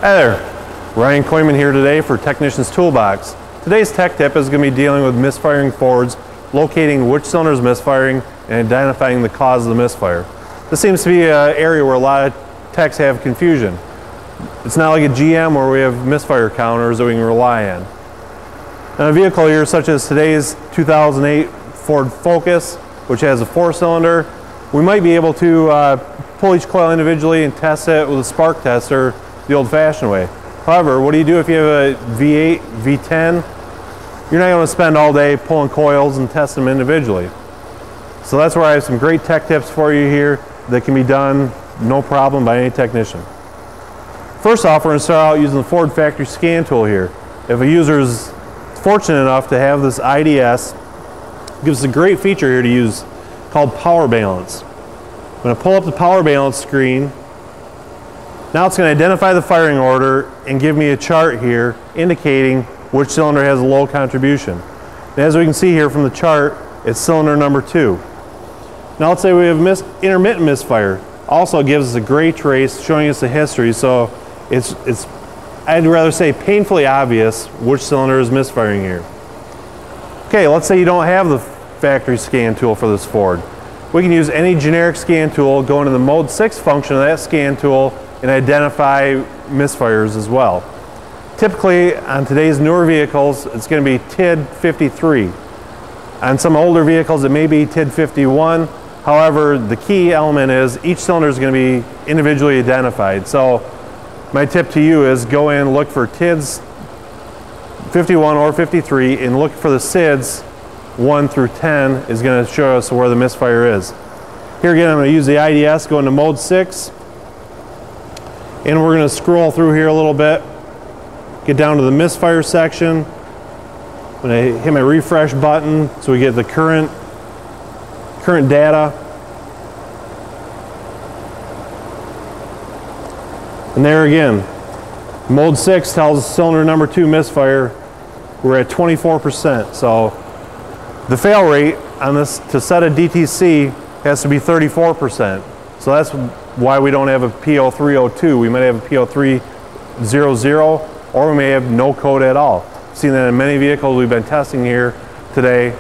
Hi there, Ryan Koyman here today for Technician's Toolbox. Today's tech tip is going to be dealing with misfiring Fords, locating which cylinder is misfiring and identifying the cause of the misfire. This seems to be an area where a lot of techs have confusion. It's not like a GM where we have misfire counters that we can rely on. On a vehicle here such as today's 2008 Ford Focus, which has a 4-cylinder, we might be able to pull each coil individually and test it with a spark tester the old-fashioned way. However, what do you do if you have a V8, V10? You're not going to spend all day pulling coils and testing them individually. So that's where I have some great tech tips for you here that can be done no problem by any technician. First off, we're going to start out using the Ford factory scan tool here. If a user is fortunate enough to have this IDS, it gives us a great feature here to use called Power Balance. I'm going to pull up the Power Balance screen. Now it's going to identify the firing order and give me a chart here indicating which cylinder has a low contribution. And as we can see here from the chart, it's cylinder number 2. Now let's say we have intermittent misfire. Also gives us a gray trace showing us the history, so it's I'd rather say painfully obvious which cylinder is misfiring here. Okay, let's say you don't have the factory scan tool for this Ford. We can use any generic scan tool, go into the mode 6 function of that scan tool and identify misfires as well. Typically on today's newer vehicles it's going to be TID 53. On some older vehicles it may be TID 51. However, the key element is each cylinder is going to be individually identified. So my tip to you is go in, look for TIDs 51 or 53 and look for the SIDs 1 through 10 is going to show us where the misfire is. Here again I'm going to use the IDS, go into mode 6. And we're going to scroll through here a little bit, get down to the misfire section. I'm going to hit my refresh button so we get the current data. And there again, mode 6 tells us cylinder number 2 misfire. We're at 24%. So the fail rate on this to set a DTC has to be 34%. So that's why we don't have a P0302. We might have a P0300, or we may have no code at all. I've seen that in many vehicles we've been testing here today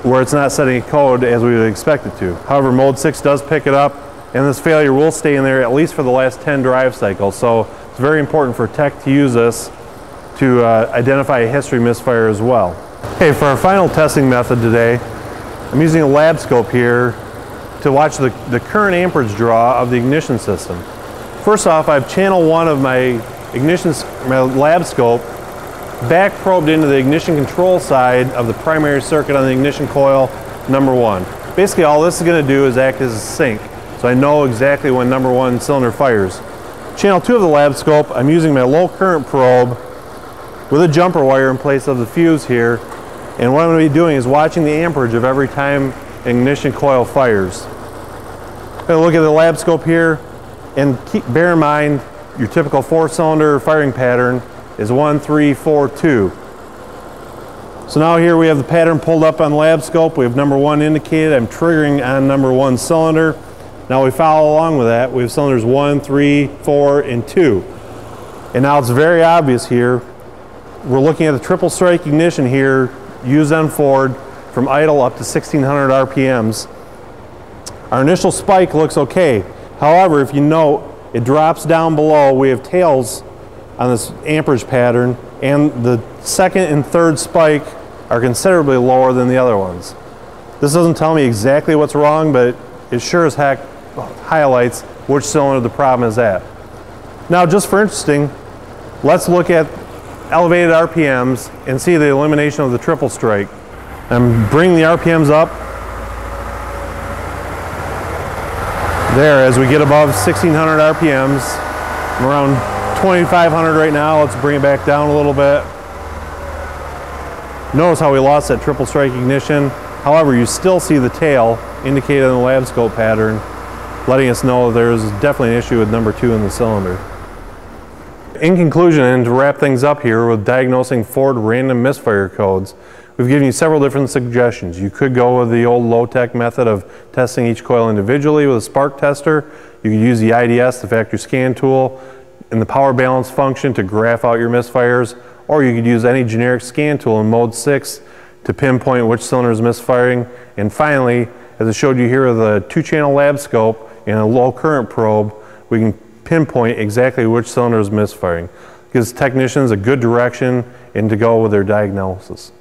where it's not setting a code as we would expect it to. However, mode 6 does pick it up, and this failure will stay in there at least for the last 10 drive cycles. So it's very important for tech to use this to identify a history misfire as well. Okay, for our final testing method today, I'm using a lab scope here to watch the current amperage draw of the ignition system. First off, I have channel 1 of my lab scope back probed into the ignition control side of the primary circuit on the ignition coil number 1. Basically all this is going to do is act as a sync, so I know exactly when number 1 cylinder fires. Channel 2 of the lab scope, I'm using my low current probe with a jumper wire in place of the fuse here, and what I'm going to be doing is watching the amperage of every time ignition coil fires. I'm going to look at the lab scope here and bear in mind your typical 4-cylinder firing pattern is 1, 3, 4, 2. So now here we have the pattern pulled up on the lab scope. We have number 1 indicated. I'm triggering on number 1 cylinder. Now we follow along with that. We have cylinders 1, 3, 4, and 2. And now it's very obvious here. We're looking at the triple strike ignition here used on Ford from idle up to 1600 RPMs. Our initial spike looks okay. However, if you note, it drops down below. We have tails on this amperage pattern, and the second and third spike are considerably lower than the other ones. This doesn't tell me exactly what's wrong, but it sure as heck highlights which cylinder the problem is at. Now, just for interesting, let's look at elevated RPMs and see the elimination of the triple strike. I'm bringing the RPMs up there as we get above 1600 RPMs. I'm around 2500 right now. Let's bring it back down a little bit. Notice how we lost that triple strike ignition. However, you still see the tail indicated in the lab scope pattern, letting us know there's definitely an issue with number 2 in the cylinder. In conclusion, and to wrap things up here with diagnosing Ford random misfire codes, we've given you several different suggestions. You could go with the old low-tech method of testing each coil individually with a spark tester. You could use the IDS, the factory scan tool, in the power balance function to graph out your misfires, or you could use any generic scan tool in mode 6 to pinpoint which cylinder is misfiring. And finally, as I showed you here with a 2-channel lab scope and a low current probe, we can pinpoint exactly which cylinder is misfiring. Gives technicians a good direction and to go with their diagnosis.